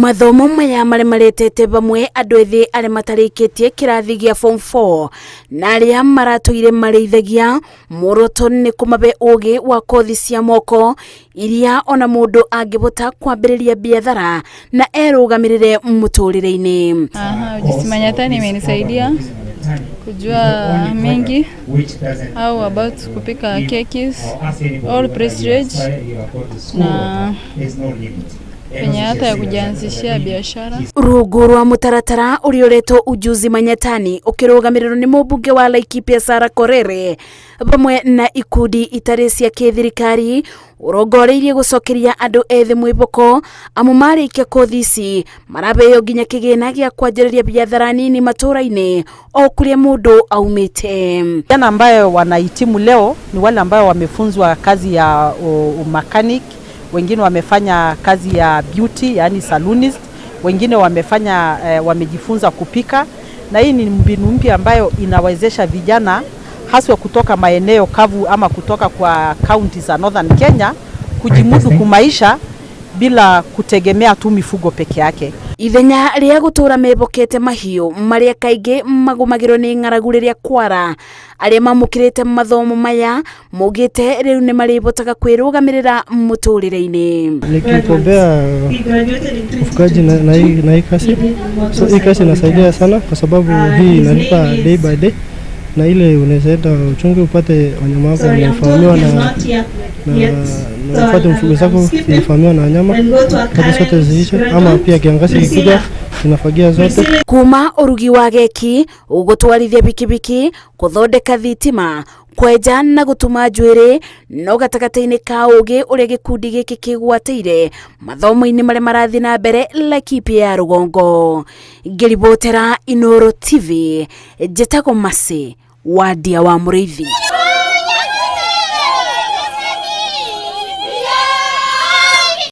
Mathomo maya maretetete bamwe andu ethi are matarikitie kirathi gia form 4 na aria maratuire mareithagia muroto ni kumabe ugi wa kothi cia moko iria ona mundu angibota kwambiriria biathara na erugamirire muturire-ini. Ujuzi imenisaidia kujua mengi au about kupika kekis all prestige na penye hata ya kujianzishia biashara. Rungu rwa mutaratara urioretwo Ujuzi Manyatani ukirugamiriro ni mubunge wa Laikipia Sarah Korere bamwe na ikundi itari cia kithirikari urongoreirie gucokeria andu ethi mwiboko amu marikia kothi ici marabeyo nginya kigina gia kwanjiriria biathara nini matura-ini o kuria mundu aumite. Vijana ambayo wanahitimu leo ni wale ambao wamefunzwa kazi ya mechanic, wengine wamefanya kazi ya beauty yani salonist, wengine wamejifunza kupika, na hii ni mbinu mpya ambayo inawezesha vijana haswa kutoka maeneo kavu ama kutoka kwa counties za Northern Kenya kujimudu kumaisha bila kutegemea tu mifugo peke yake. Ithenya ria gutura mebokete mahiu maria kaingi magumagirwo ni ng'aragu riria kwara aria mamukirite mathomo maya mugite riu ni maribotaga kwirugamirira muturire-ini. Nikipombea ufugaji na hii kazi, so hii kazi inasaidia sana kwa sababu hii inalipa day by day, na ile unaweza enda uchunge upate wanyama wako wamefahamiwa na upate mfugo zako zimefahamiwa na wanyama hadi zote ziishe, ama pia kiangazi kikuja tunafagia zote. Kuma urugi wa geki ugutwarithia bikibiki kuthondeka thitima kweja na gutuma njwiri no gatagata-ini ka ugi uria gikundi giki kigwatire mathomo-ini maria marathi na mbere Laikipia ya Rugongo. Ngiribotera Inooro TV, Njĩtagwo Mercy Wandia wa Mũrĩithi.